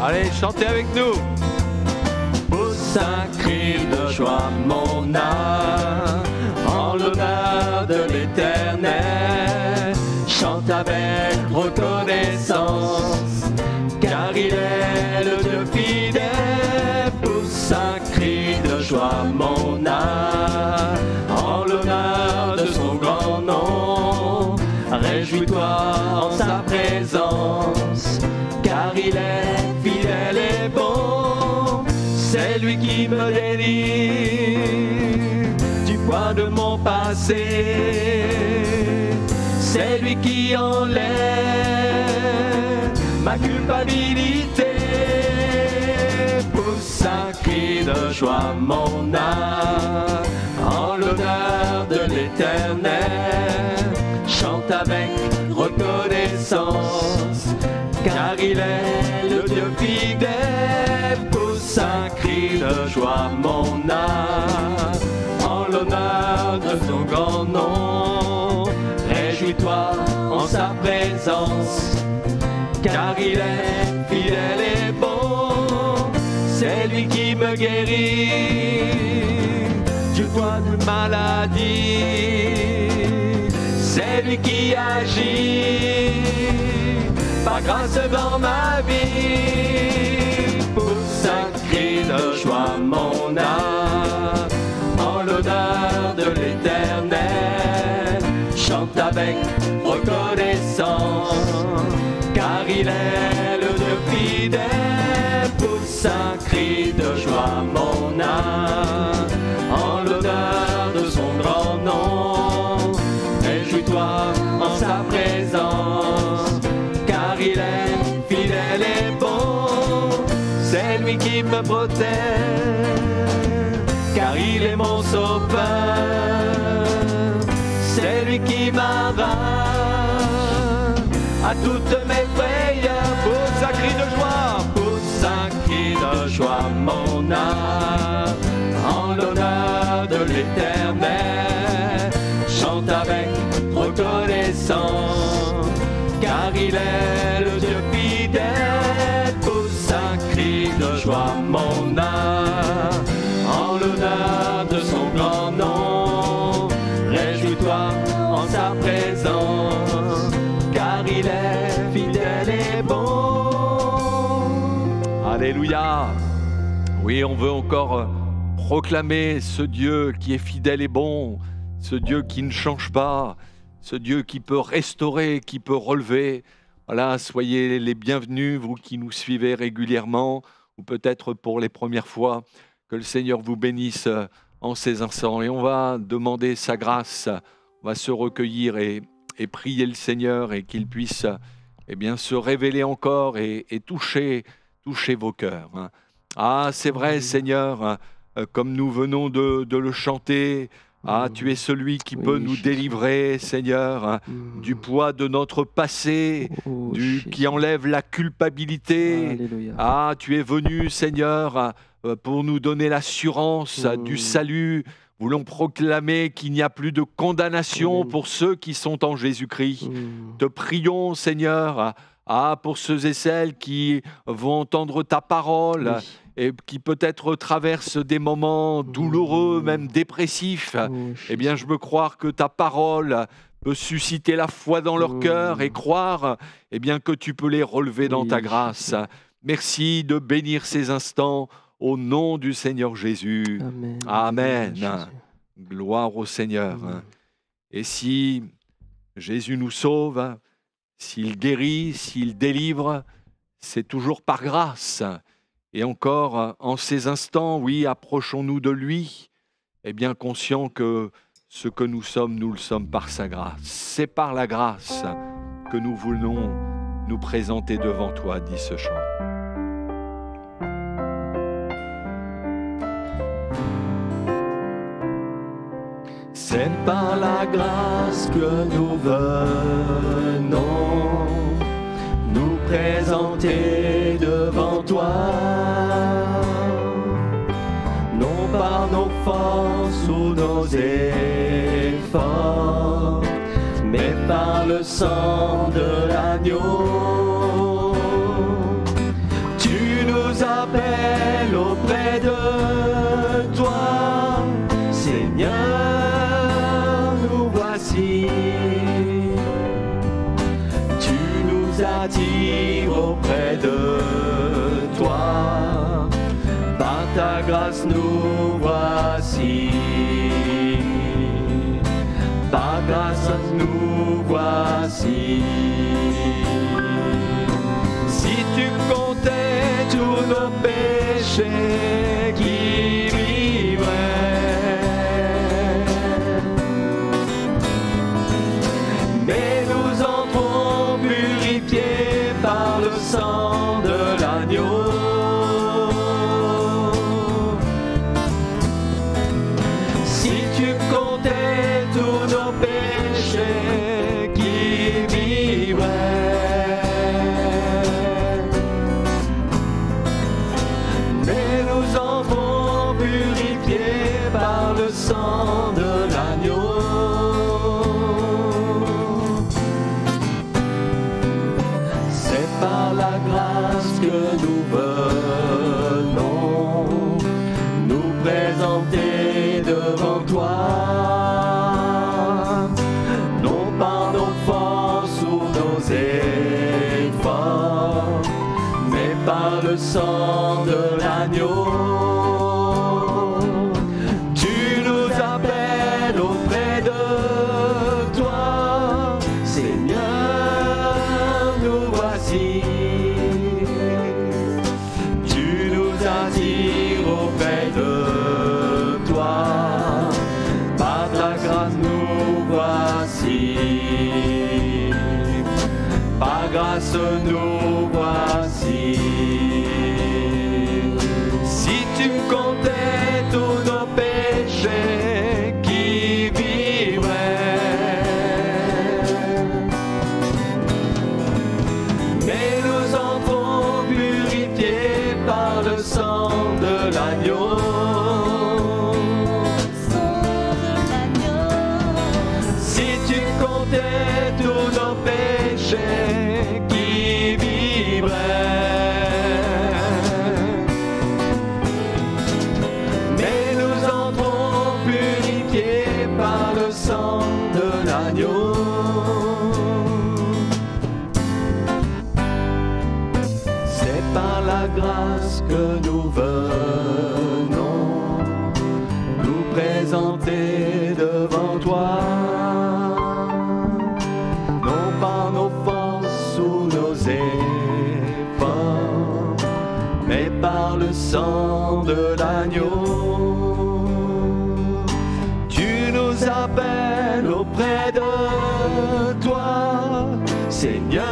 Allez, chantez avec nous. Pousse un cri de joie, mon âme, en l'honneur de l'Éternel. Chante avec reconnaissance, car il est le Dieu fidèle. Pousse un cri de joie, mon âme, en l'honneur de son grand nom. Réjouis-toi en sa présence, car il est fidèle et bon. C'est lui qui me délivre du poids de mon passé. C'est lui qui enlève ma culpabilité. Pousse un cri de joie, mon âme, en l'honneur de l'Éternel. Chante avec reconnaissance, car il est le Dieu fidèle. Pousse un cri de joie, mon âme, en l'honneur de son grand nom. Réjouis-toi en sa présence, car il est fidèle et bon. C'est lui qui me guérit du poids de maladie. C'est lui qui agit par grâce dans ma vie. Pousse un cri de joie, mon âme, en l'honneur de l'Éternel. Chante avec reconnaissance, car il est le Dieu fidèle. Pousse un cri de joie, mon âme, en l'honneur de son grand nom. Réjouis-toi en sa présence, car il est fidèle et bon. C'est lui qui me protège, car il est mon sauveur. C'est lui qui m'arrache à toutes mes frayeurs. Pousse un cri de joie, pousse un cri de joie, mon âme, en l'honneur de l'Éternel. Chante avec reconnaissance, car il est le Dieu fidèle. Pousse un cri de joie, mon âme, en l'honneur de son grand nom. Réjouis-toi en sa présence, car il est fidèle et bon. Alléluia. Oui, on veut encore proclamer ce Dieu qui est fidèle et bon, ce Dieu qui ne change pas, ce Dieu qui peut restaurer, qui peut relever. Voilà, soyez les bienvenus, vous qui nous suivez régulièrement, ou peut-être pour les premières fois. Que le Seigneur vous bénisse en ces instants. Et on va demander sa grâce, on va se recueillir et prier le Seigneur et qu'il puisse se révéler encore et toucher vos cœurs. Ah, c'est vrai, Seigneur, comme nous venons de le chanter, ah, tu es celui qui peut nous délivrer, Seigneur, du poids de notre passé, qui enlève la culpabilité. Alléluia. Ah, tu es venu, Seigneur, pour nous donner l'assurance du salut. Voulons proclamer qu'il n'y a plus de condamnation pour ceux qui sont en Jésus-Christ. Te prions, Seigneur, pour ceux et celles qui vont entendre ta parole et qui peut-être traversent des moments douloureux, même dépressifs. Eh bien, je veux croire que ta parole peut susciter la foi dans leur cœur et croire que tu peux les relever dans ta grâce. Merci de bénir ces instants au nom du Seigneur Jésus. Amen. Amen. Jésus. Gloire au Seigneur. Et si Jésus nous sauve, s'il guérit, s'il délivre, c'est toujours par grâce. Et encore, en ces instants, oui, approchons-nous de lui, conscients que ce que nous le sommes par sa grâce. C'est par la grâce que nous voulons nous présenter devant toi, dit ce chant. C'est par la grâce que nous venons nous présenter devant toi, non par nos forces ou nos efforts, mais par le sang de l'agneau. Tu attire auprès de toi. Par ta grâce nous voici. Par grâce nous voici. Si tu comptais tous nos péchés qui vivraient, mais nous entrons purifiés par le sang de l'agneau. Si tu comptais tous nos péchés qui vivraient, mais nous entrons purifiés par le sang de l'agneau. C'est par la grâce que nous venons nous présenter devant toi, non par nos forces ou nos efforts, mais par le sang de l'agneau. Tu nous appelles auprès de toi, Seigneur, nous voici. Tu nous attires auprès de toi, par ta grâce nous voici. Par grâce nous voici. Si tu comptais tous nos péchés qui vivraient, mais nous entrons purifiés par le sang de l'agneau. Si tu comptais tous nos péchés qui vivraient, mais nous entrons purifiés par le sang de l'agneau. C'est par la grâce que nous venons nous présenter devant toi, non par nos forces ou nos efforts, mais par le sang de l'agneau. Tu nous appelles auprès de toi, Seigneur,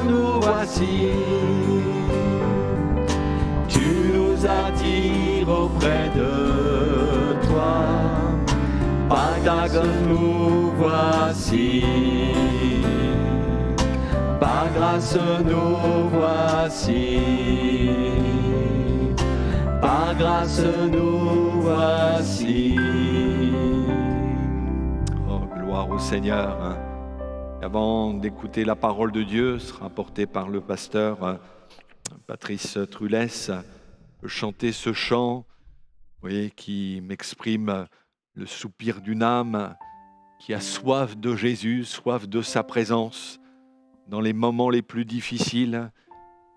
nous voici. Tu nous attires auprès de toi, par ta grâce nous voici. Par grâce nous voici. Par grâce nous voici. Oh, gloire au Seigneur. Avant d'écouter la parole de Dieu, sera portée par le pasteur Patrice Trulès, chanter ce chant, vous voyez, qui m'exprime le soupir d'une âme qui a soif de Jésus, soif de sa présence. Dans les moments les plus difficiles,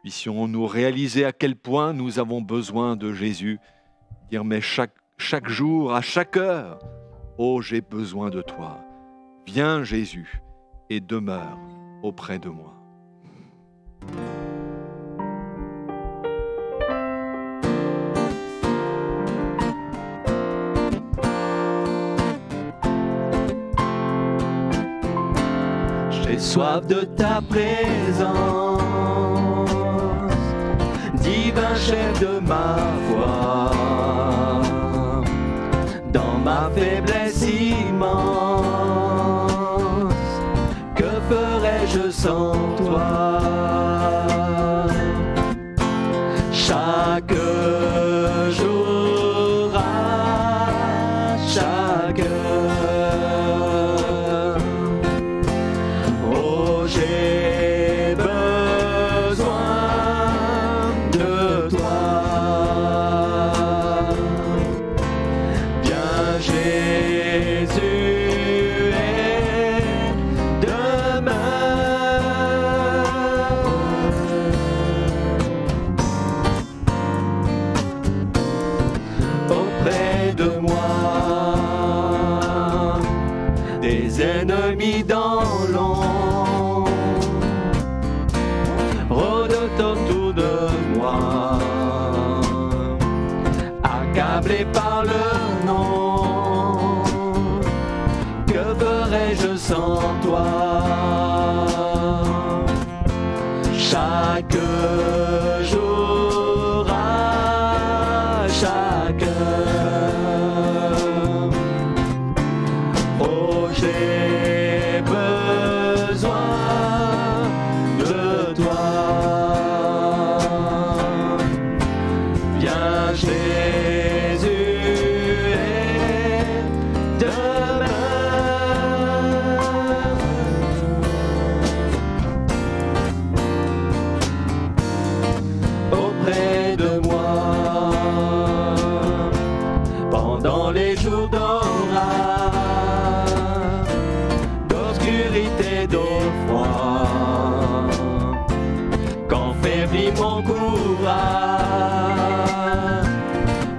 puissions-nous réaliser à quel point nous avons besoin de Jésus. Dire, mais chaque jour, à chaque heure, oh, j'ai besoin de toi. Viens Jésus et demeure auprès de moi. J'ai soif de ta présence, divin chef de ma foi. Dans ma faiblesse immense, que ferais-je sans toi? Chaque jour, à chaque heure, oh, j'ai besoin de toi. Viens Jésus et demeure chaque jour à chaque heure. Oh, j'ai besoin de toi. Viens Jésus et demeure auprès de moi pendant les jours d'orage, d'obscurité, d'eau froide, quand faiblit mon courage,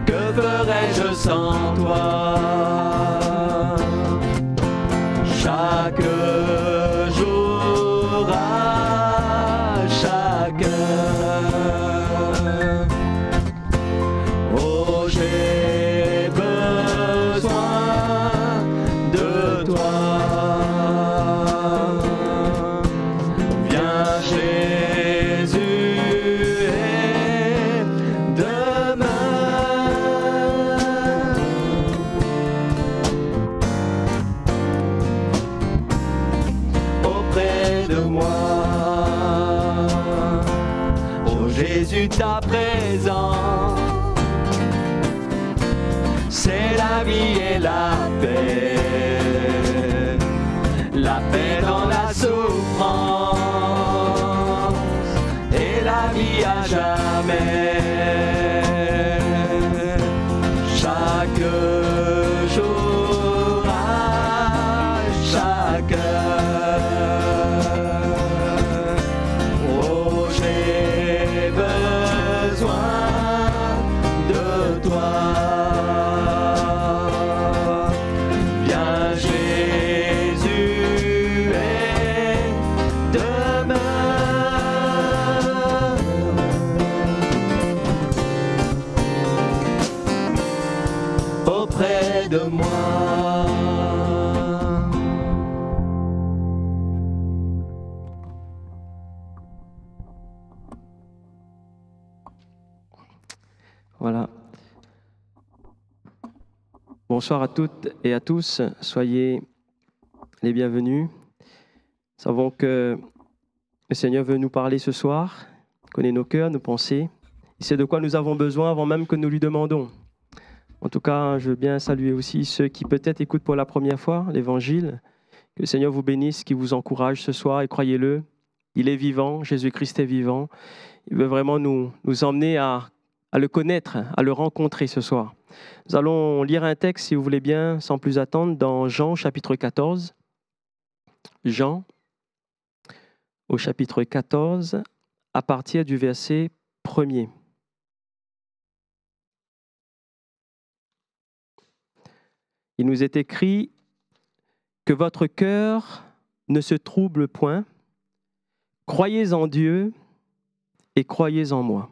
que ferais-je sans toi? Chaque jour à chaque heure. Oh, j'ai besoin de toi. Viens Jésus et demeure auprès de moi. Oh Jésus, ta présence, c'est la vie et la paix dans la souffrance et la vie à jamais. Chaque jour à chaque heure. Oh, j'ai besoin de toi. Viens Jésus et demeure auprès de moi. Voilà. Bonsoir à toutes et à tous. Soyez les bienvenus. Nous savons que le Seigneur veut nous parler ce soir, connaît nos cœurs, nos pensées. Il sait de quoi nous avons besoin avant même que nous lui demandons. En tout cas, je veux bien saluer aussi ceux qui peut-être écoutent pour la première fois l'Évangile. Que le Seigneur vous bénisse, qui vous encourage ce soir et croyez-le, il est vivant, Jésus-Christ est vivant. Il veut vraiment nous emmener à le connaître, à le rencontrer ce soir. Nous allons lire un texte, si vous voulez bien, sans plus attendre, dans Jean, chapitre 14. Jean, au chapitre 14, à partir du verset 1er. Il nous est écrit que votre cœur ne se trouble point. Croyez en Dieu et croyez en moi.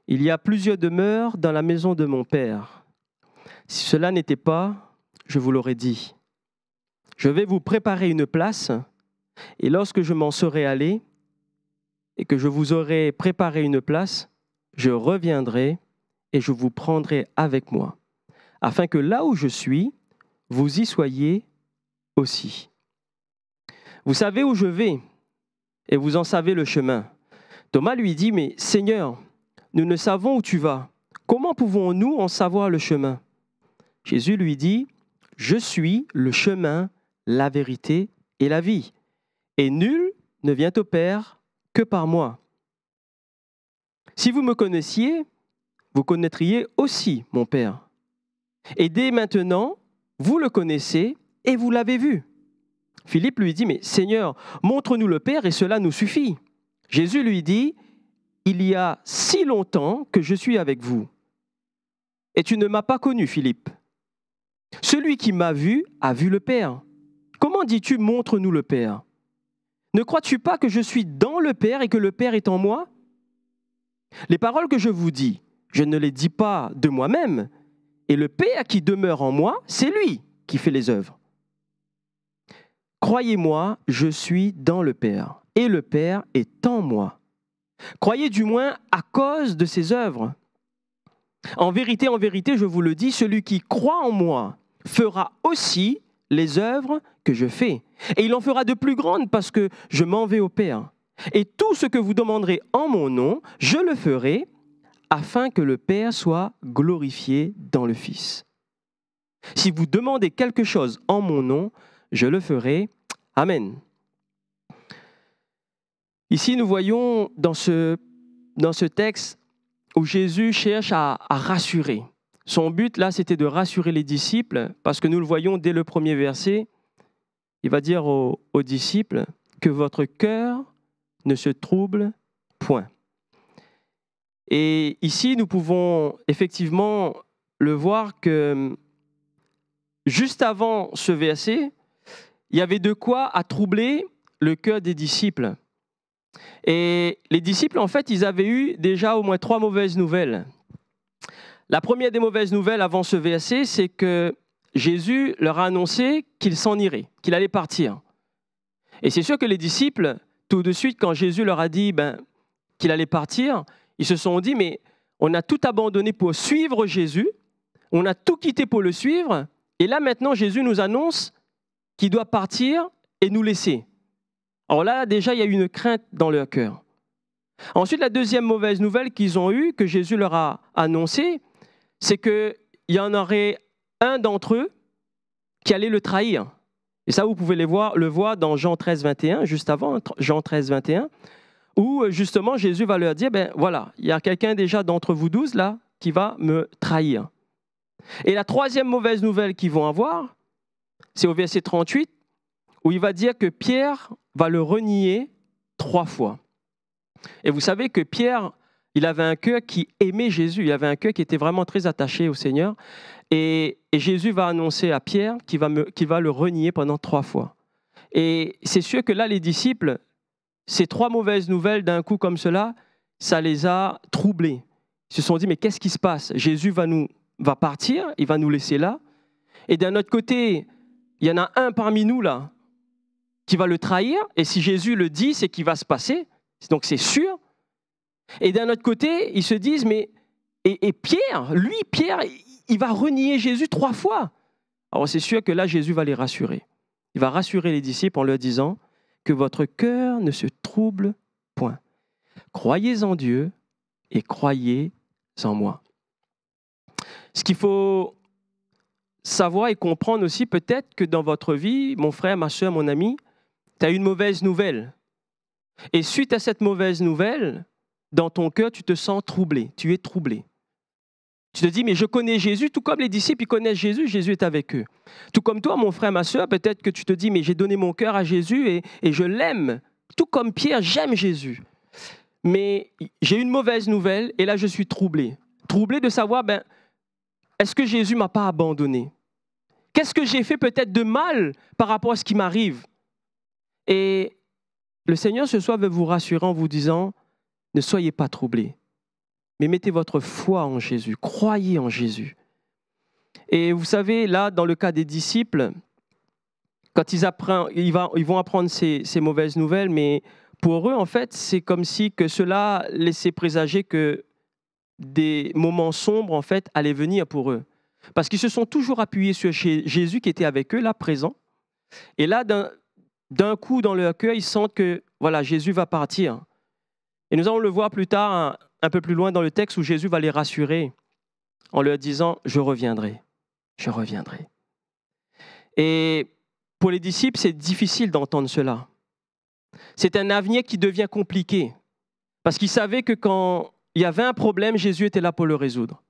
Il y a plusieurs demeures dans la maison de mon Père. Si cela n'était pas, je vous l'aurais dit. Je vais vous préparer une place, et lorsque je m'en serai allé, et que je vous aurai préparé une place, je reviendrai et je vous prendrai avec moi, afin que là où je suis, vous y soyez aussi. Vous savez où je vais, et vous en savez le chemin. Thomas lui dit, mais Seigneur, nous ne savons où tu vas. Comment pouvons-nous en savoir le chemin? Jésus lui dit, je suis le chemin, la vérité et la vie. Et nul ne vient au Père que par moi. Si vous me connaissiez, vous connaîtriez aussi mon Père. Et dès maintenant, vous le connaissez et vous l'avez vu. Philippe lui dit, mais Seigneur, montre-nous le Père et cela nous suffit. Jésus lui dit, il y a si longtemps que je suis avec vous. Et tu ne m'as pas connu, Philippe. Celui qui m'a vu a vu le Père. Comment dis-tu, montre-nous le Père? Ne crois-tu pas que je suis dans le Père et que le Père est en moi? Les paroles que je vous dis, je ne les dis pas de moi-même. Et le Père qui demeure en moi, c'est lui qui fait les œuvres. Croyez-moi, je suis dans le Père, et le Père est en moi. Croyez du moins à cause de ses œuvres. En vérité, je vous le dis, celui qui croit en moi fera aussi les œuvres que je fais. Et il en fera de plus grandes parce que je m'en vais au Père. Et tout ce que vous demanderez en mon nom, je le ferai afin que le Père soit glorifié dans le Fils. Si vous demandez quelque chose en mon nom, je le ferai. Amen. Ici, nous voyons dans ce texte où Jésus cherche à rassurer. Son but, là, c'était de rassurer les disciples, parce que nous le voyons dès le premier verset. Il va dire aux disciples que votre cœur ne se trouble point. Et ici, nous pouvons effectivement le voir que juste avant ce verset, il y avait de quoi à troubler le cœur des disciples. Et les disciples, en fait, ils avaient eu déjà au moins 3 mauvaises nouvelles. La première des mauvaises nouvelles avant ce verset, c'est que Jésus leur a annoncé qu'il s'en irait, qu'il allait partir. Et c'est sûr que les disciples, tout de suite, quand Jésus leur a dit qu'il allait partir, ils se sont dit, mais on a tout abandonné pour suivre Jésus, on a tout quitté pour le suivre, et là maintenant Jésus nous annonce qu'il doit partir et nous laisser. Alors là, déjà, il y a eu une crainte dans leur cœur. Ensuite, la deuxième mauvaise nouvelle qu'ils ont eue, que Jésus leur a annoncée, c'est qu'il y en aurait un d'entre eux qui allait le trahir. Et ça, vous pouvez le voir dans Jean 13, 21, juste avant, Jean 13, 21, où justement Jésus va leur dire, voilà, il y a quelqu'un déjà d'entre vous 12 là qui va me trahir. Et la troisième mauvaise nouvelle qu'ils vont avoir, c'est au verset 38, où il va dire que Pierre va le renier 3 fois. Et vous savez que Pierre, il avait un cœur qui aimait Jésus, il avait un cœur qui était vraiment très attaché au Seigneur. Et Jésus va annoncer à Pierre qu'il va le renier pendant 3 fois. Et c'est sûr que là, les disciples, ces 3 mauvaises nouvelles d'un coup comme cela, ça les a troublés. Ils se sont dit, mais qu'est-ce qui se passe? Jésus va partir, il va nous laisser là. Et d'un autre côté, il y en a un parmi nous là qui va le trahir. Et si Jésus le dit, c'est qu'il va se passer. Donc c'est sûr. Et d'un autre côté, ils se disent, mais et Pierre, il va renier Jésus 3 fois. Alors c'est sûr que là, Jésus va les rassurer. Il va rassurer les disciples en leur disant que votre cœur ne se trouble point. Croyez en Dieu et croyez en moi. Ce qu'il faut savoir et comprendre aussi, peut-être que dans votre vie, mon frère, ma soeur, mon ami, tu as une mauvaise nouvelle. Et suite à cette mauvaise nouvelle, dans ton cœur, tu te sens troublé, tu es troublé. Tu te dis, mais je connais Jésus, tout comme les disciples, ils connaissent Jésus, Jésus est avec eux. Tout comme toi, mon frère, ma soeur, peut-être que tu te dis, mais j'ai donné mon cœur à Jésus et je l'aime. Tout comme Pierre, j'aime Jésus. Mais j'ai une mauvaise nouvelle et là, je suis troublé. Troublé de savoir, est-ce que Jésus ne m'a pas abandonné? Qu'est-ce que j'ai fait peut-être de mal par rapport à ce qui m'arrive? Et le Seigneur ce soir veut vous rassurer en vous disant, ne soyez pas troublés, mais mettez votre foi en Jésus, croyez en Jésus. Et vous savez, là, dans le cas des disciples, quand ils vont apprendre ces mauvaises nouvelles, mais pour eux, en fait, c'est comme si que cela laissait présager que des moments sombres, en fait, allaient venir pour eux. Parce qu'ils se sont toujours appuyés sur Jésus qui était avec eux, là, présent. Et là, d'un coup, dans leur cœur, ils sentent que, voilà, Jésus va partir. Et nous allons le voir plus tard, un peu plus loin dans le texte, où Jésus va les rassurer en leur disant « Je reviendrai, je reviendrai ». Et pour les disciples, c'est difficile d'entendre cela. C'est un avenir qui devient compliqué, parce qu'ils savaient que quand il y avait un problème, Jésus était là pour le résoudre.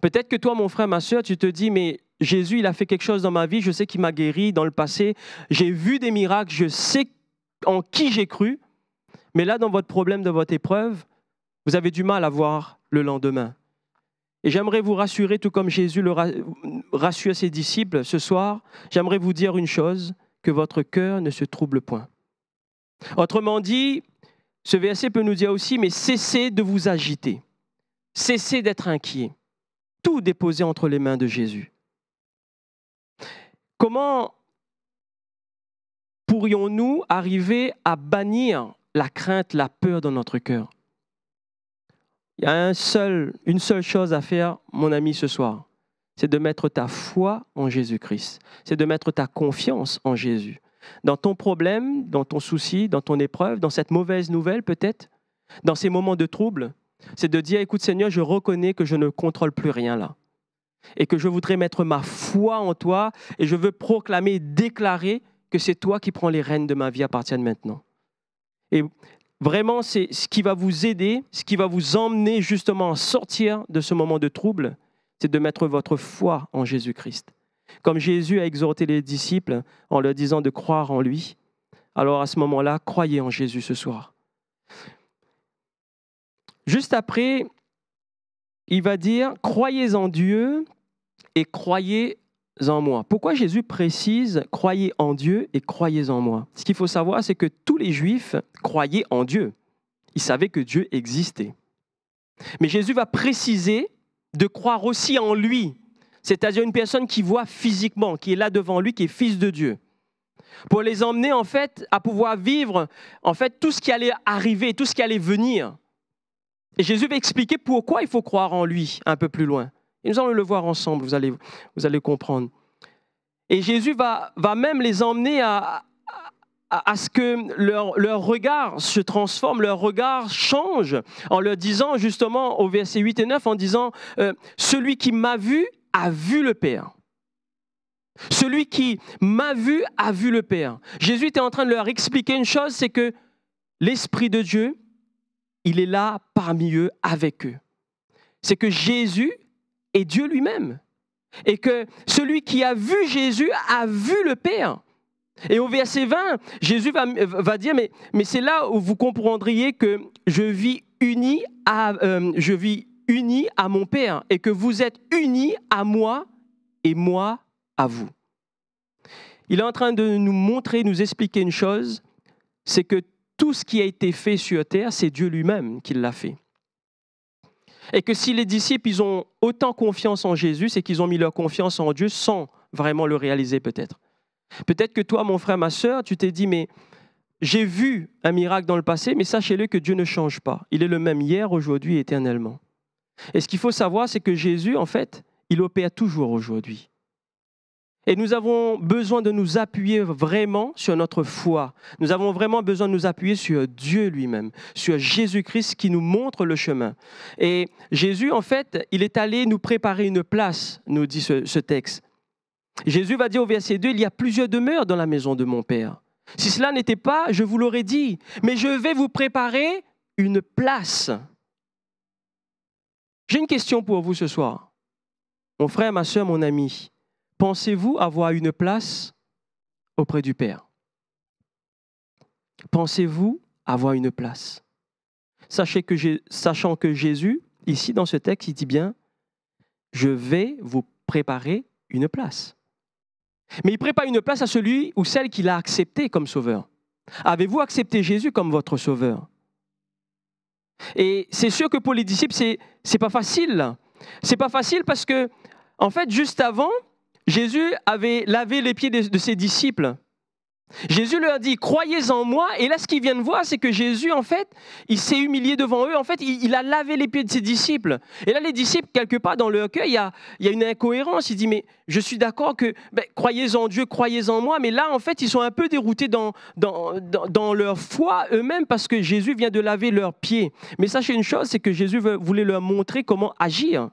Peut-être que toi, mon frère, ma soeur, tu te dis « Mais Jésus, il a fait quelque chose dans ma vie, je sais qu'il m'a guéri dans le passé, j'ai vu des miracles, je sais en qui j'ai cru. » Mais là, dans votre problème, dans votre épreuve, vous avez du mal à voir le lendemain. Et j'aimerais vous rassurer, tout comme Jésus rassure ses disciples ce soir, j'aimerais vous dire une chose, que votre cœur ne se trouble point. Autrement dit, ce verset peut nous dire aussi, mais cessez de vous agiter, cessez d'être inquiet, tout déposez entre les mains de Jésus. Comment pourrions-nous arriver à bannir la crainte, la peur dans notre cœur? Il y a une seule chose à faire, mon ami, ce soir. C'est de mettre ta foi en Jésus-Christ. C'est de mettre ta confiance en Jésus. Dans ton problème, dans ton souci, dans ton épreuve, dans cette mauvaise nouvelle peut-être, dans ces moments de trouble, c'est de dire, écoute Seigneur, je reconnais que je ne contrôle plus rien là. Et que je voudrais mettre ma foi en toi et je veux proclamer, déclarer que c'est toi qui prends les rênes de ma vie à partir de maintenant. Et vraiment, c'est ce qui va vous aider, ce qui va vous emmener justement à sortir de ce moment de trouble, c'est de mettre votre foi en Jésus-Christ. Comme Jésus a exhorté les disciples en leur disant de croire en lui, alors à ce moment-là, croyez en Jésus ce soir. Juste après, il va dire, croyez en Dieu et croyez en moi. Pourquoi Jésus précise, croyez en Dieu et croyez en moi? Ce qu'il faut savoir, c'est que tous les Juifs croyaient en Dieu. Ils savaient que Dieu existait. Mais Jésus va préciser de croire aussi en lui, c'est-à-dire une personne qui voit physiquement, qui est là devant lui, qui est fils de Dieu. Pour les emmener en fait à pouvoir vivre en fait tout ce qui allait arriver, tout ce qui allait venir. Et Jésus va expliquer pourquoi il faut croire en lui un peu plus loin. Et nous allons le voir ensemble, vous allez comprendre. Et Jésus va même les emmener à ce que leur regard se transforme, leur regard change, en leur disant justement au verset 8 et 9, en disant « Celui qui m'a vu a vu le Père ». Celui qui m'a vu a vu le Père. Jésus était en train de leur expliquer une chose, c'est que l'Esprit de Dieu, il est là parmi eux, avec eux. C'est que Jésus est Dieu lui-même. Et que celui qui a vu Jésus a vu le Père. Et au verset 20, Jésus va dire, mais c'est là où vous comprendriez que je vis uni à mon Père et que vous êtes unis à moi et moi à vous. Il est en train de nous montrer, nous expliquer une chose, c'est que tout ce qui a été fait sur terre, c'est Dieu lui-même qui l'a fait. Et que si les disciples, ils ont autant confiance en Jésus, c'est qu'ils ont mis leur confiance en Dieu sans vraiment le réaliser peut-être. Peut-être que toi, mon frère, ma sœur, tu t'es dit, mais j'ai vu un miracle dans le passé, mais sachez-le que Dieu ne change pas. Il est le même hier, aujourd'hui et éternellement. Et ce qu'il faut savoir, c'est que Jésus, en fait, il opère toujours aujourd'hui. Et nous avons besoin de nous appuyer vraiment sur notre foi. Nous avons vraiment besoin de nous appuyer sur Dieu lui-même, sur Jésus-Christ qui nous montre le chemin. Et Jésus, en fait, il est allé nous préparer une place, nous dit ce texte. Jésus va dire au verset 2, « Il y a plusieurs demeures dans la maison de mon Père. Si cela n'était pas, je vous l'aurais dit, mais je vais vous préparer une place. » J'ai une question pour vous ce soir. Mon frère, ma soeur, mon ami. Pensez-vous avoir une place auprès du Père? Pensez-vous avoir une place? Sachant que Jésus, ici dans ce texte, il dit bien, je vais vous préparer une place. Mais il prépare une place à celui ou celle qu'il a accepté comme sauveur. Avez-vous accepté Jésus comme votre sauveur? Et c'est sûr que pour les disciples, c'est pas facile. C'est pas facile parce que, en fait, juste avant, Jésus avait lavé les pieds de ses disciples. Jésus leur dit, croyez en moi. Et là, ce qu'ils viennent voir, c'est que Jésus, en fait, il s'est humilié devant eux. En fait, il a lavé les pieds de ses disciples. Et là, les disciples, quelque part, dans leur cœur, il y a une incohérence. Ils disent, mais je suis d'accord que, croyez en Dieu, croyez en moi. Mais là, en fait, ils sont un peu déroutés dans leur foi eux-mêmes parce que Jésus vient de laver leurs pieds. Mais sachez une chose, c'est que Jésus voulait leur montrer comment agir.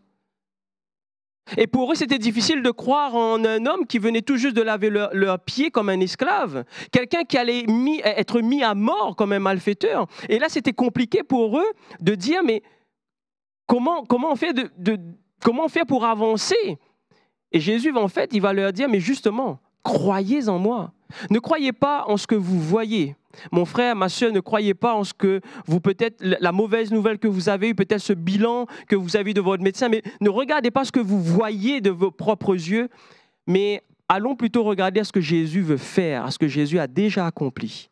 Et pour eux, c'était difficile de croire en un homme qui venait tout juste de laver leurs pieds comme un esclave, quelqu'un qui allait être mis à mort comme un malfaiteur. Et là, c'était compliqué pour eux de dire, mais comment on fait pour avancer? Et Jésus, en fait, il va leur dire, mais justement, croyez en moi. Ne croyez pas en ce que vous voyez. Mon frère, ma soeur, ne croyez pas en ce que vous, peut-être, la mauvaise nouvelle que vous avez eue, peut-être ce bilan que vous avez eu de votre médecin, mais ne regardez pas ce que vous voyez de vos propres yeux, mais allons plutôt regarder à ce que Jésus veut faire, à ce que Jésus a déjà accompli.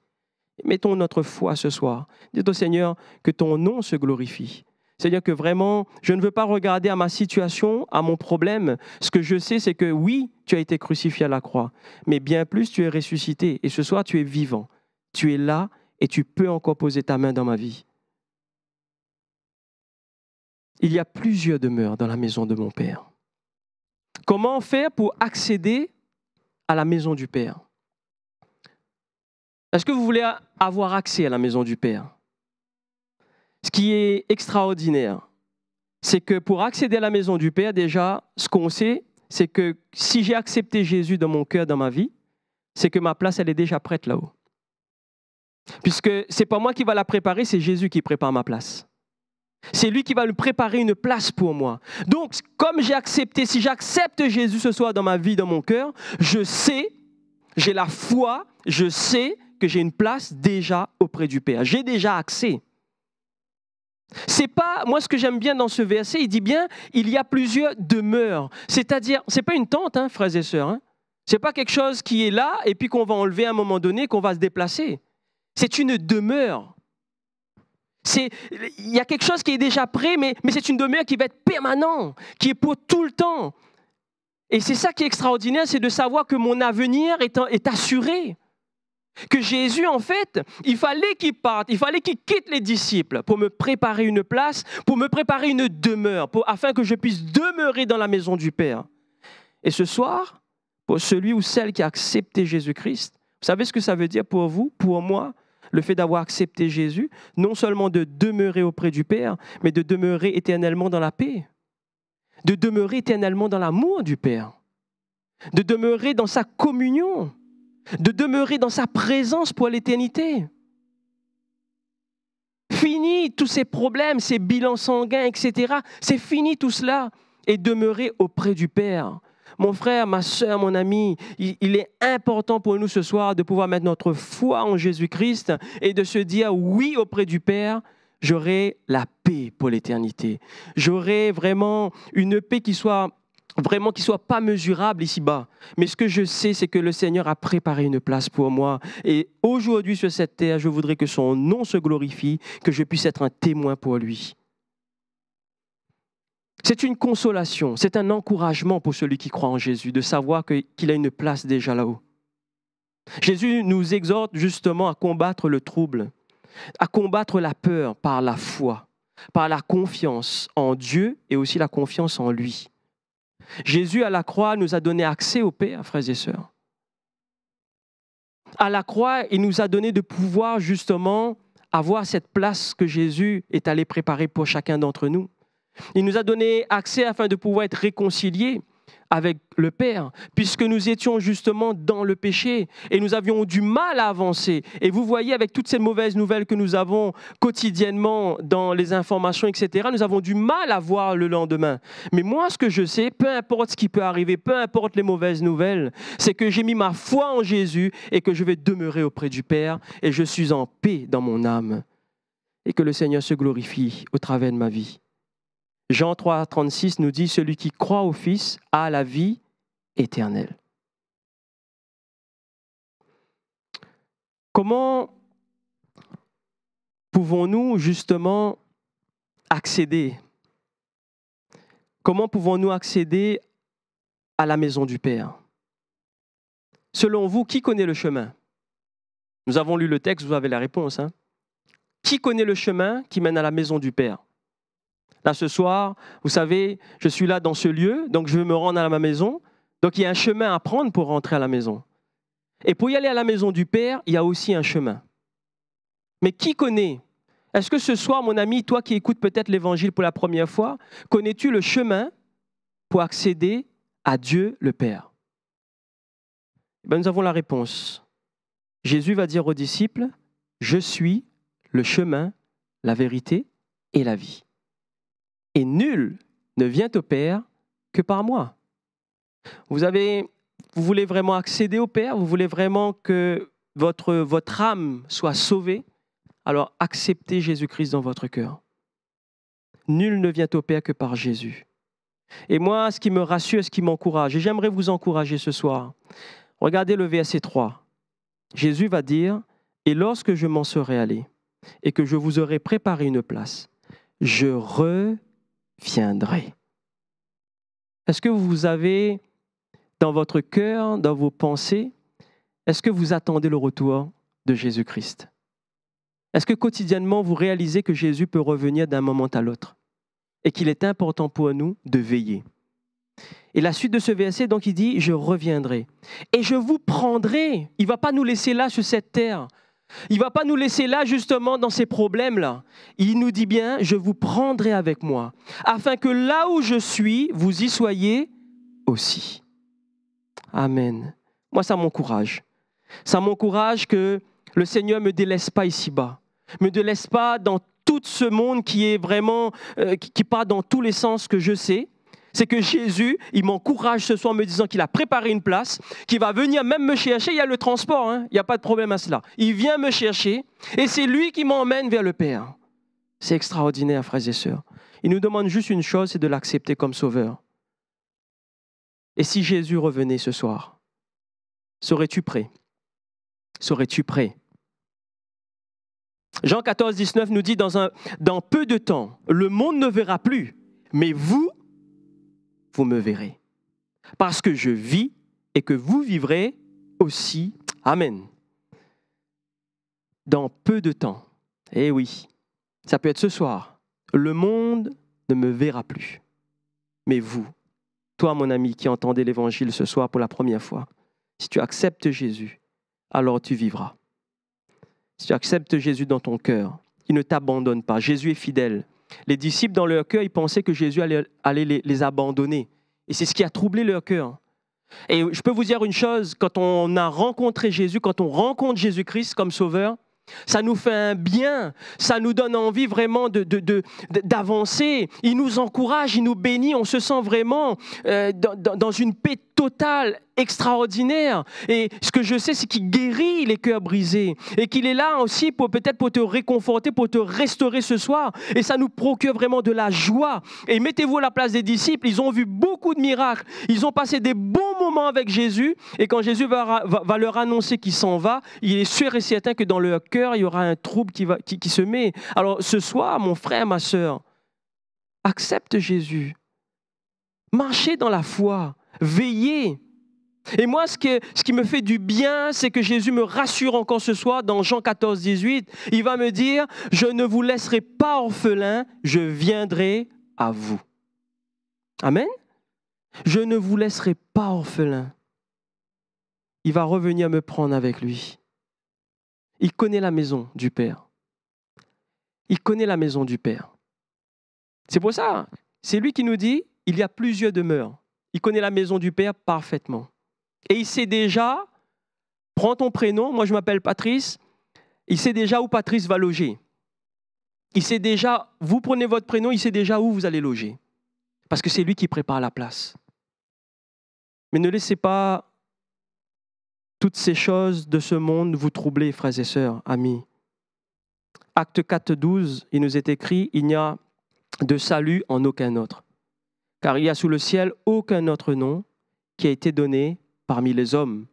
Mettons notre foi ce soir. Dites au Seigneur que ton nom se glorifie. C'est-à-dire que vraiment, je ne veux pas regarder à ma situation, à mon problème. Ce que je sais, c'est que oui, tu as été crucifié à la croix, mais bien plus, tu es ressuscité. Et ce soir, tu es vivant. Tu es là et tu peux encore poser ta main dans ma vie. Il y a plusieurs demeures dans la maison de mon Père. Comment faire pour accéder à la maison du Père? Est-ce que vous voulez avoir accès à la maison du Père? Ce qui est extraordinaire, c'est que pour accéder à la maison du Père, déjà, ce qu'on sait, c'est que si j'ai accepté Jésus dans mon cœur, dans ma vie, c'est que ma place, elle est déjà prête là-haut. Puisque ce n'est pas moi qui va la préparer, c'est Jésus qui prépare ma place. C'est lui qui va me préparer une place pour moi. Donc, comme j'ai accepté, si j'accepte Jésus ce soir dans ma vie, dans mon cœur, je sais, j'ai la foi, je sais que j'ai une place déjà auprès du Père. J'ai déjà accès. C'est pas, moi ce que j'aime bien dans ce verset, il dit bien, il y a plusieurs demeures. C'est-à-dire, c'est pas une tente, hein, frères et sœurs. Hein. C'est pas quelque chose qui est là et puis qu'on va enlever à un moment donné, qu'on va se déplacer. C'est une demeure. Il y a quelque chose qui est déjà prêt, mais c'est une demeure qui va être permanente, qui est pour tout le temps. Et c'est ça qui est extraordinaire, c'est de savoir que mon avenir est assuré. Que Jésus, en fait, il fallait qu'il parte, il fallait qu'il quitte les disciples pour me préparer une place, pour me préparer une demeure, afin que je puisse demeurer dans la maison du Père. Et ce soir, pour celui ou celle qui a accepté Jésus-Christ, vous savez ce que ça veut dire pour vous, pour moi, le fait d'avoir accepté Jésus, non seulement de demeurer auprès du Père, mais de demeurer éternellement dans la paix, de demeurer éternellement dans l'amour du Père, de demeurer dans sa communion, de demeurer dans sa présence pour l'éternité. Fini tous ces problèmes, ces bilans sanguins, etc. C'est fini tout cela. Et demeurer auprès du Père. Mon frère, ma soeur, mon ami, il est important pour nous ce soir de pouvoir mettre notre foi en Jésus-Christ et de se dire oui auprès du Père, j'aurai la paix pour l'éternité. J'aurai vraiment une paix qui soit pas mesurable ici-bas. Mais ce que je sais, c'est que le Seigneur a préparé une place pour moi. Et aujourd'hui, sur cette terre, je voudrais que son nom se glorifie, que je puisse être un témoin pour lui. C'est une consolation, c'est un encouragement pour celui qui croit en Jésus, de savoir qu'il a une place déjà là-haut. Jésus nous exhorte justement à combattre le trouble, à combattre la peur par la foi, par la confiance en Dieu et aussi la confiance en lui. Jésus, à la croix, nous a donné accès au Père, frères et sœurs. À la croix, il nous a donné de pouvoir justement avoir cette place que Jésus est allé préparer pour chacun d'entre nous. Il nous a donné accès afin de pouvoir être réconciliés avec le Père, puisque nous étions justement dans le péché et nous avions du mal à avancer. Et vous voyez, avec toutes ces mauvaises nouvelles que nous avons quotidiennement dans les informations, etc., nous avons du mal à voir le lendemain. Mais moi, ce que je sais, peu importe ce qui peut arriver, peu importe les mauvaises nouvelles, c'est que j'ai mis ma foi en Jésus et que je vais demeurer auprès du Père et je suis en paix dans mon âme. Et que le Seigneur se glorifie au travers de ma vie. Jean 3, 36 nous dit « Celui qui croit au Fils a la vie éternelle ». Comment pouvons-nous justement accéder? Comment pouvons-nous accéder à la maison du Père? Selon vous, qui connaît le chemin? Nous avons lu le texte, vous avez la réponse. Hein? Qui connaît le chemin qui mène à la maison du Père? Là, ce soir, vous savez, je suis là dans ce lieu, donc je veux me rendre à ma maison. Donc, il y a un chemin à prendre pour rentrer à la maison. Et pour y aller à la maison du Père, il y a aussi un chemin. Mais qui connaît? Est-ce que ce soir, mon ami, toi qui écoutes peut-être l'Évangile pour la première fois, connais-tu le chemin pour accéder à Dieu le Père? Ben, nous avons la réponse. Jésus va dire aux disciples, « Je suis le chemin, la vérité et la vie. Et nul ne vient au Père que par moi. » Vous voulez vraiment accéder au Père? Vous voulez vraiment que votre âme soit sauvée? Alors acceptez Jésus-Christ dans votre cœur. Nul ne vient au Père que par Jésus. Et moi, ce qui me rassure, ce qui m'encourage, et j'aimerais vous encourager ce soir, regardez le verset 3. Jésus va dire, « Et lorsque je m'en serai allé, et que je vous aurai préparé une place, je reviendrai. Est-ce que vous avez dans votre cœur, dans vos pensées, est-ce que vous attendez le retour de Jésus-Christ? Est-ce que quotidiennement vous réalisez que Jésus peut revenir d'un moment à l'autre et qu'il est important pour nous de veiller? Et la suite de ce verset, donc, il dit « Je reviendrai et je vous prendrai ». Il ne va pas nous laisser là sur cette terre. Il ne va pas nous laisser là justement dans ces problèmes-là. Il nous dit bien « Je vous prendrai avec moi, afin que là où je suis, vous y soyez aussi ». Amen. Moi, ça m'encourage. Ça m'encourage que le Seigneur ne me délaisse pas ici-bas. Ne me délaisse pas dans tout ce monde qui est vraiment, qui part dans tous les sens que je sais. C'est que Jésus, il m'encourage ce soir en me disant qu'il a préparé une place, qu'il va venir même me chercher. Il y a le transport, hein, il n'y a pas de problème à cela. Il vient me chercher et c'est lui qui m'emmène vers le Père. C'est extraordinaire, frères et sœurs. Il nous demande juste une chose, c'est de l'accepter comme sauveur. Et si Jésus revenait ce soir, serais-tu prêt? Serais-tu prêt? Jean 14, 19 nous dit, dans peu de temps, le monde ne verra plus, mais vous me verrez. Parce que je vis et que vous vivrez aussi. Amen. Dans peu de temps, eh oui, ça peut être ce soir, le monde ne me verra plus, mais vous, toi mon ami qui entendais l'évangile ce soir pour la première fois, si tu acceptes Jésus, alors tu vivras. Si tu acceptes Jésus dans ton cœur, il ne t'abandonne pas. Jésus est fidèle. Les disciples, dans leur cœur, ils pensaient que Jésus allait les abandonner. Et c'est ce qui a troublé leur cœur. Et je peux vous dire une chose, quand on a rencontré Jésus, quand on rencontre Jésus-Christ comme sauveur, ça nous fait un bien, ça nous donne envie vraiment d'avancer. Il nous encourage, il nous bénit, on se sent vraiment dans une paix totale, extraordinaire. Et ce que je sais, c'est qu'il guérit les cœurs brisés et qu'il est là aussi peut-être pour te réconforter, pour te restaurer ce soir. Et ça nous procure vraiment de la joie. Et mettez-vous à la place des disciples, ils ont vu beaucoup de miracles. Ils ont passé des bons moments avec Jésus. Et quand Jésus va leur annoncer qu'il s'en va, il est sûr et certain que dans leur cœur, il y aura un trouble qui se met. Alors ce soir, mon frère, ma sœur, accepte Jésus. Marchez dans la foi. Veillez. Et moi, ce qui me fait du bien, c'est que Jésus me rassure encore ce soir dans Jean 14, 18. Il va me dire, je ne vous laisserai pas orphelin, je viendrai à vous. Amen. Je ne vous laisserai pas orphelin. Il va revenir me prendre avec lui. Il connaît la maison du Père. Il connaît la maison du Père. C'est pour ça, c'est lui qui nous dit, il y a plusieurs demeures. Il connaît la maison du Père parfaitement. Et il sait déjà, prends ton prénom, moi je m'appelle Patrice, il sait déjà où Patrice va loger. Il sait déjà, vous prenez votre prénom, il sait déjà où vous allez loger. Parce que c'est lui qui prépare la place. Mais ne laissez pas toutes ces choses de ce monde vous troubler, frères et sœurs, amis. Acte 4, 12, il nous est écrit, il n'y a de salut en aucun autre. Car il n'y a sous le ciel aucun autre nom qui a été donné parmi les hommes,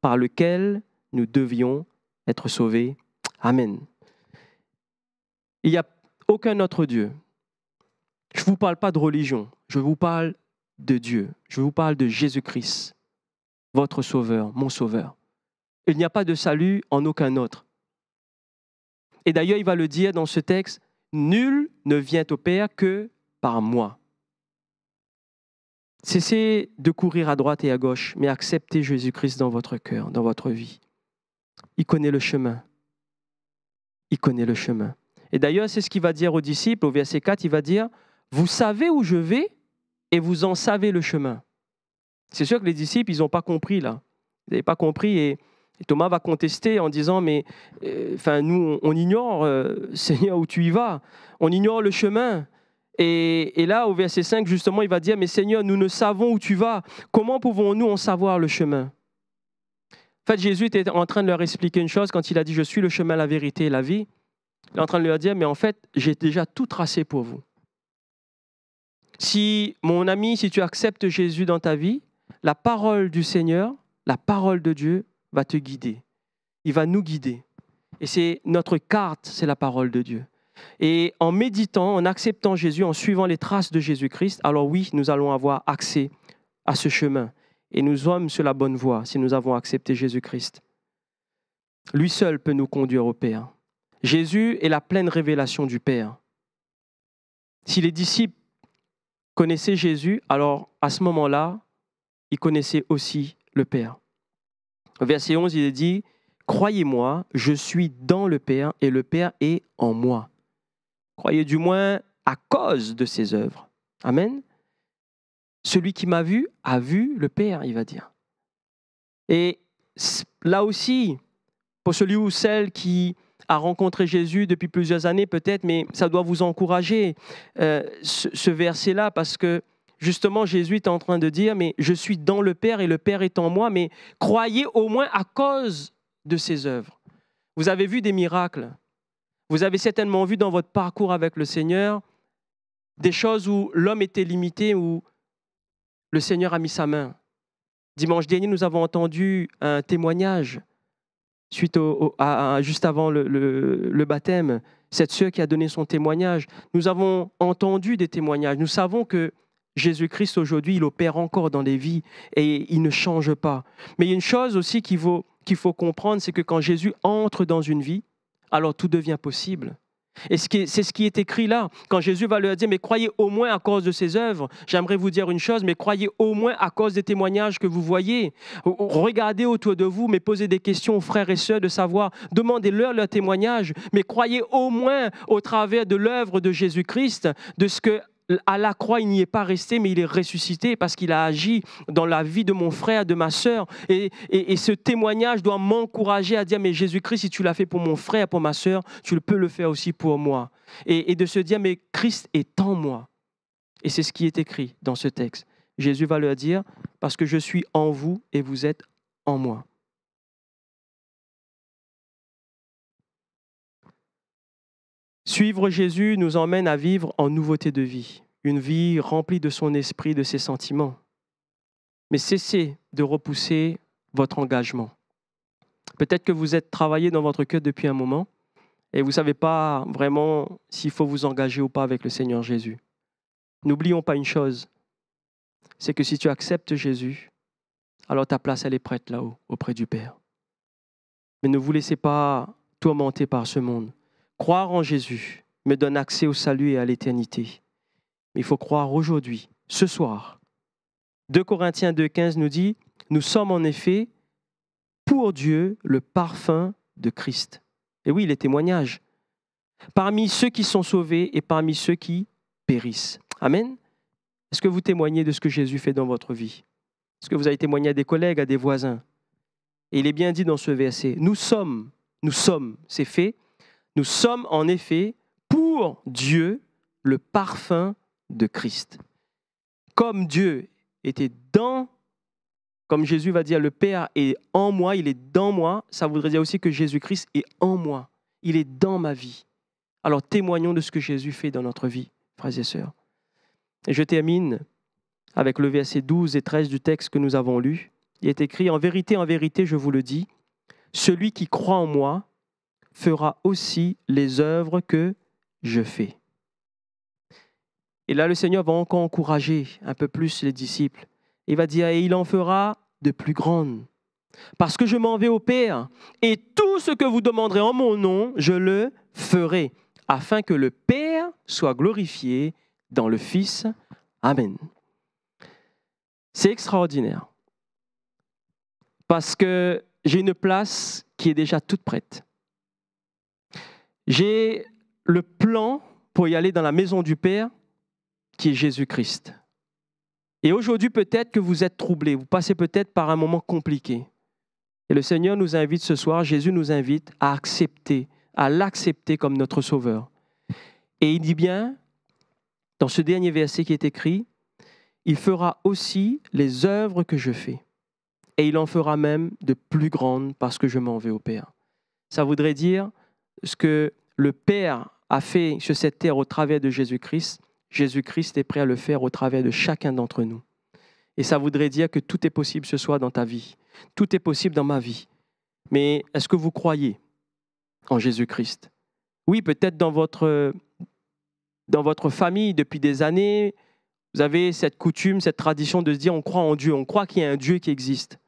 par lequel nous devions être sauvés. Amen. Il n'y a aucun autre Dieu. Je ne vous parle pas de religion, je vous parle de Dieu. Je vous parle de Jésus-Christ, votre sauveur, mon sauveur. Il n'y a pas de salut en aucun autre. Et d'ailleurs, il va le dire dans ce texte, nul ne vient au Père que par moi. Cessez de courir à droite et à gauche, mais acceptez Jésus-Christ dans votre cœur, dans votre vie. Il connaît le chemin. Il connaît le chemin. Et d'ailleurs, c'est ce qu'il va dire aux disciples, au verset 4, il va dire, « Vous savez où je vais et vous en savez le chemin. » C'est sûr que les disciples, ils n'ont pas compris là. Ils n'avaient pas compris et Thomas va contester en disant, « Mais nous, on ignore, Seigneur, où tu y vas. On ignore le chemin. » Et là, au verset 5, justement, il va dire, « Mais Seigneur, nous ne savons où tu vas. Comment pouvons-nous en savoir le chemin ?» En fait, Jésus était en train de leur expliquer une chose quand il a dit, « Je suis le chemin, la vérité et la vie. » Il est en train de leur dire, « Mais en fait, j'ai déjà tout tracé pour vous. » Si, mon ami, si tu acceptes Jésus dans ta vie, la parole du Seigneur, la parole de Dieu va te guider. Il va nous guider. Et c'est notre carte, c'est la parole de Dieu. Et en méditant, en acceptant Jésus, en suivant les traces de Jésus-Christ, alors oui, nous allons avoir accès à ce chemin. Et nous sommes sur la bonne voie si nous avons accepté Jésus-Christ. Lui seul peut nous conduire au Père. Jésus est la pleine révélation du Père. Si les disciples connaissaient Jésus, alors à ce moment-là, ils connaissaient aussi le Père. Au verset 11, il est dit « Croyez-moi, je suis dans le Père et le Père est en moi. » Croyez du moins à cause de ses œuvres. Amen. Celui qui m'a vu a vu le Père, il va dire. Et là aussi, pour celui ou celle qui a rencontré Jésus depuis plusieurs années peut-être, mais ça doit vous encourager, ce verset-là, parce que justement, Jésus est en train de dire, mais je suis dans le Père et le Père est en moi, mais croyez au moins à cause de ses œuvres. Vous avez vu des miracles. Vous avez certainement vu dans votre parcours avec le Seigneur des choses où l'homme était limité, où le Seigneur a mis sa main. Dimanche dernier, nous avons entendu un témoignage suite juste avant le baptême. Cette sœur qui a donné son témoignage. Nous avons entendu des témoignages. Nous savons que Jésus-Christ, aujourd'hui, il opère encore dans les vies et il ne change pas. Mais il y a une chose aussi qu'il faut comprendre, c'est que quand Jésus entre dans une vie, alors tout devient possible. Et c'est ce qui est écrit là. Quand Jésus va leur dire, mais croyez au moins à cause de ses œuvres, j'aimerais vous dire une chose, mais croyez au moins à cause des témoignages que vous voyez. Regardez autour de vous, mais posez des questions aux frères et sœurs de savoir, demandez-leur leur témoignage, mais croyez au moins au travers de l'œuvre de Jésus-Christ, de ce que à la croix, il n'y est pas resté, mais il est ressuscité parce qu'il a agi dans la vie de mon frère, de ma sœur. Et ce témoignage doit m'encourager à dire, mais Jésus-Christ, si tu l'as fait pour mon frère, pour ma sœur, tu peux le faire aussi pour moi. Et de se dire, mais Christ est en moi. Et c'est ce qui est écrit dans ce texte. Jésus va leur dire, parce que je suis en vous et vous êtes en moi. Suivre Jésus nous emmène à vivre en nouveauté de vie, une vie remplie de son esprit, de ses sentiments. Mais cessez de repousser votre engagement. Peut-être que vous êtes travaillé dans votre cœur depuis un moment et vous ne savez pas vraiment s'il faut vous engager ou pas avec le Seigneur Jésus. N'oublions pas une chose, c'est que si tu acceptes Jésus, alors ta place elle est prête là-haut, auprès du Père. Mais ne vous laissez pas tourmenter par ce monde. Croire en Jésus me donne accès au salut et à l'éternité. Mais il faut croire aujourd'hui, ce soir. 2 Corinthiens 2,15 nous dit « Nous sommes en effet pour Dieu le parfum de Christ. » Et oui, les témoignages. Parmi ceux qui sont sauvés et parmi ceux qui périssent. Amen. Est-ce que vous témoignez de ce que Jésus fait dans votre vie? Est-ce que vous avez témoigné à des collègues, à des voisins? Et il est bien dit dans ce verset, nous sommes, c'est fait, nous sommes en effet pour Dieu le parfum de Christ. Comme Dieu était comme Jésus va dire, le Père est en moi, il est dans moi, ça voudrait dire aussi que Jésus-Christ est en moi, il est dans ma vie. Alors témoignons de ce que Jésus fait dans notre vie, frères et sœurs. Et je termine avec le verset 12 et 13 du texte que nous avons lu. Il est écrit, en vérité, je vous le dis, celui qui croit en moi fera aussi les œuvres que je fais. Et là, le Seigneur va encore encourager un peu plus les disciples. Il va dire, et il en fera de plus grandes. Parce que je m'en vais au Père, et tout ce que vous demanderez en mon nom, je le ferai, afin que le Père soit glorifié dans le Fils. Amen. C'est extraordinaire. Parce que j'ai une place qui est déjà toute prête. J'ai le plan pour y aller dans la maison du Père, qui est Jésus-Christ. Et aujourd'hui, peut-être que vous êtes troublés, vous passez peut-être par un moment compliqué. Et le Seigneur nous invite ce soir, Jésus nous invite à l'accepter comme notre Sauveur. Et il dit bien, dans ce dernier verset qui est écrit, il fera aussi les œuvres que je fais. Et il en fera même de plus grandes parce que je m'en vais au Père. Ça voudrait dire ce que le Père a fait sur cette terre au travers de Jésus-Christ. Jésus-Christ est prêt à le faire au travers de chacun d'entre nous. Et ça voudrait dire que tout est possible ce soir dans ta vie. Tout est possible dans ma vie. Mais est-ce que vous croyez en Jésus-Christ? Oui, peut-être dans votre famille, depuis des années, vous avez cette coutume, cette tradition de se dire on croit en Dieu, on croit qu'il y a un Dieu qui existe.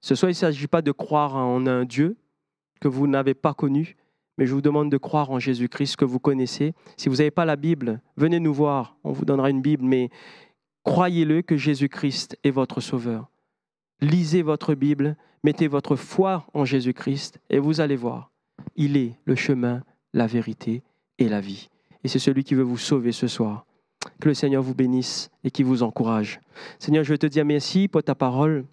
Ce soir, il ne s'agit pas de croire en un Dieu que vous n'avez pas connu, mais je vous demande de croire en Jésus-Christ que vous connaissez. Si vous n'avez pas la Bible, venez nous voir, on vous donnera une Bible, mais croyez-le que Jésus-Christ est votre Sauveur. Lisez votre Bible, mettez votre foi en Jésus-Christ et vous allez voir, il est le chemin, la vérité et la vie. Et c'est celui qui veut vous sauver ce soir. Que le Seigneur vous bénisse et qu'il vous encourage. Seigneur, je veux te dire merci pour ta parole.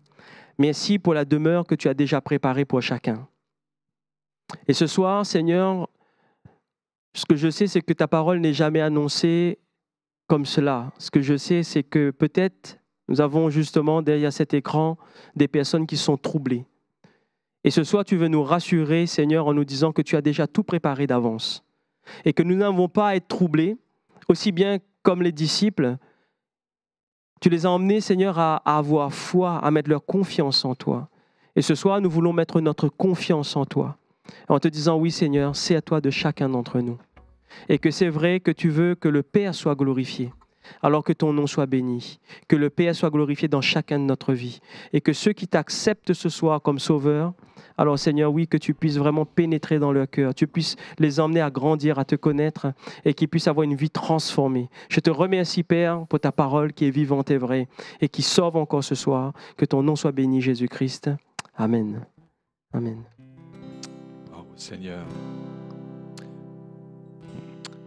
Merci pour la demeure que tu as déjà préparée pour chacun. Et ce soir, Seigneur, ce que je sais, c'est que ta parole n'est jamais annoncée comme cela. Ce que je sais, c'est que peut-être nous avons justement derrière cet écran des personnes qui sont troublées. Et ce soir, tu veux nous rassurer, Seigneur, en nous disant que tu as déjà tout préparé d'avance. Et que nous n'avons pas à être troublés, aussi bien comme les disciples. Tu les as emmenés, Seigneur, à avoir foi, à mettre leur confiance en toi. Et ce soir, nous voulons mettre notre confiance en toi. En te disant, oui, Seigneur, c'est à toi de chacun d'entre nous. Et que c'est vrai que tu veux que le Père soit glorifié, alors que ton nom soit béni. Que le Père soit glorifié dans chacun de notre vie. Et que ceux qui t'acceptent ce soir comme sauveur, alors Seigneur, oui, que tu puisses vraiment pénétrer dans leur cœur, tu puisses les emmener à grandir, à te connaître et qu'ils puissent avoir une vie transformée. Je te remercie, Père, pour ta parole qui est vivante et vraie et qui sauve encore ce soir. Que ton nom soit béni, Jésus-Christ. Amen. Amen. Oh, Seigneur.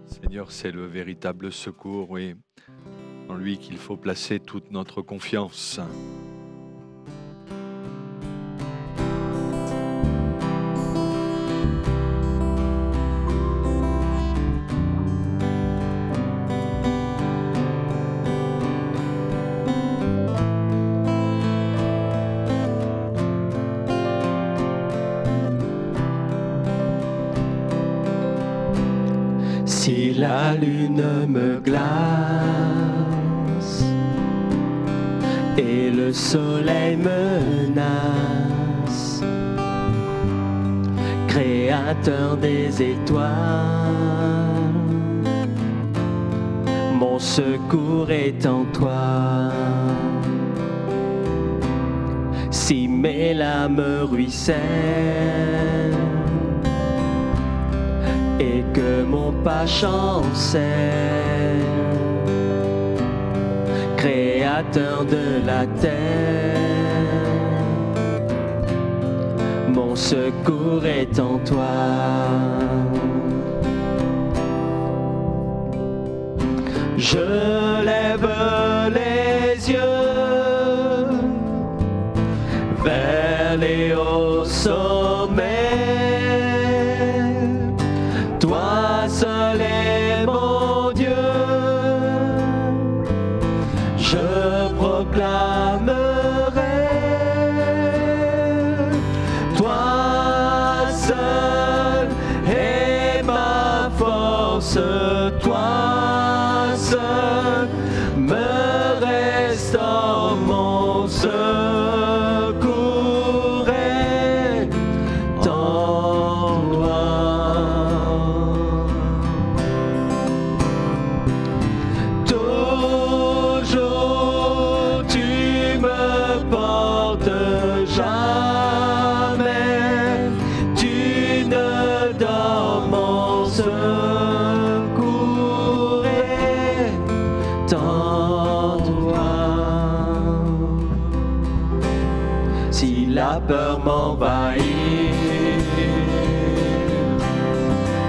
Seigneur, c'est le véritable secours, oui. En lui qu'il faut placer toute notre confiance. Si la lune me glace et le soleil menace, Créateur des étoiles, mon secours est en toi. Si mes larmes ruissellent et que mon pas chancelle, Créateur de la terre, mon secours est en toi. Je lève les yeux vers les hauts sommets. Toi seul est mon Dieu. Je proclamerai. Toi seul est ma force. Toi seul me restaure mon secours est en toi. Toujours tu me portes, jamais tu ne dors, mon secours est en toi. Si la peur m'envahit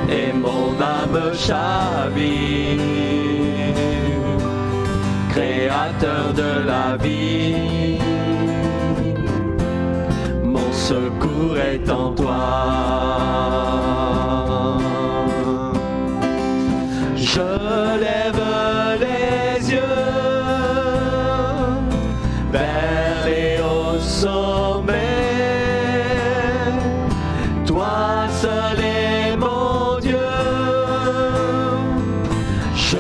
et mon âme chavire, Créateur de la vie, mon secours est en toi. Je lève les yeux vers les hauts sommets. Toi seul est mon Dieu. Je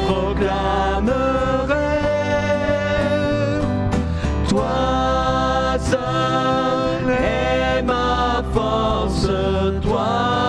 proclamerai. Toi seul est ma force. Toi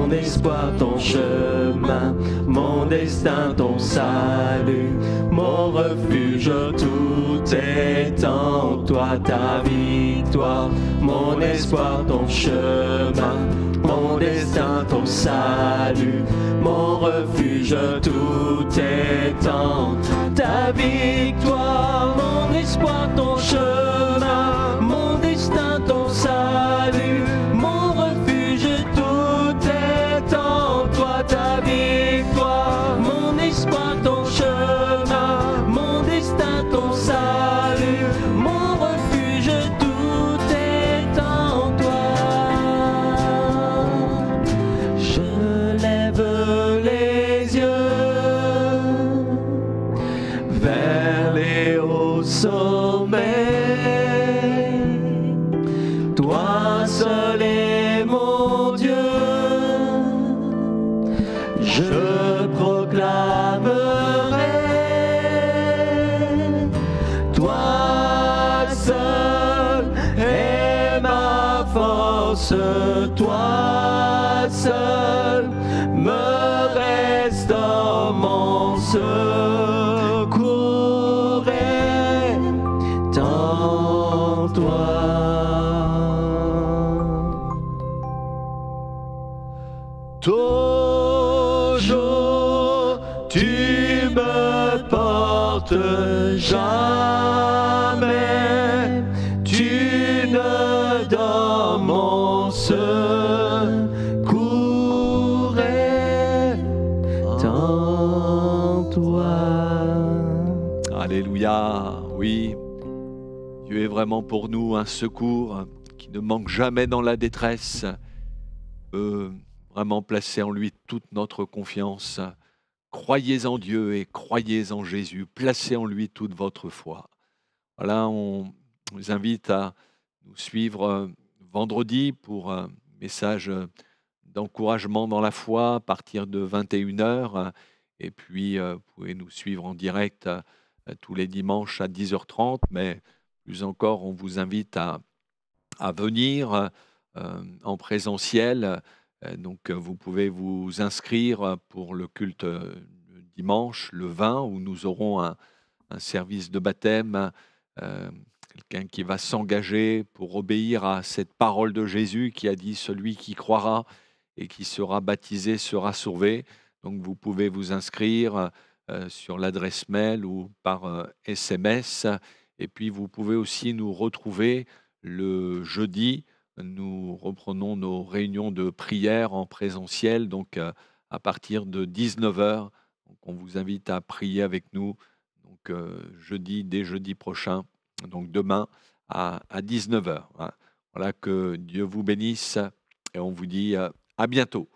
mon espoir ton chemin, mon destin ton salut, mon refuge, tout est en toi, ta victoire, mon espoir ton chemin, mon destin ton salut, mon refuge, tout est en ta victoire, mon espoir ton chemin, mon destin ton salut, mon refuge, tout est en toi, ta victoire, mon espoir ton chemin, mon destin ton salut, mon refuge, tout est en toi. Je lève les yeux vers les hauts sommets, toi seul est mon Dieu, je proclamerai, toi seul est ma force, toi seul me restaure mon secours est en toi. Toujours tu me portes, jamais tu ne donnes mon secours est en toi. Alléluia, oui. Dieu est vraiment pour nous un secours qui ne manque jamais dans la détresse. Vraiment placer en lui toute notre confiance. Croyez en Dieu et croyez en Jésus. Placez en lui toute votre foi. Voilà, on vous invite à nous suivre vendredi pour un message d'encouragement dans la foi à partir de 21h. Et puis, vous pouvez nous suivre en direct tous les dimanches à 10h30. Mais plus encore, on vous invite à venir en présentiel. Donc, vous pouvez vous inscrire pour le culte dimanche, le 20, où nous aurons un service de baptême, quelqu'un qui va s'engager pour obéir à cette parole de Jésus qui a dit « Celui qui croira et qui sera baptisé sera sauvé ». Donc, vous pouvez vous inscrire sur l'adresse mail ou par SMS. Et puis, vous pouvez aussi nous retrouver le jeudi. Nous reprenons nos réunions de prière en présentiel, donc à partir de 19h. Donc, on vous invite à prier avec nous. Donc, dès jeudi prochain, donc demain à 19h. Voilà, que Dieu vous bénisse et on vous dit à bientôt.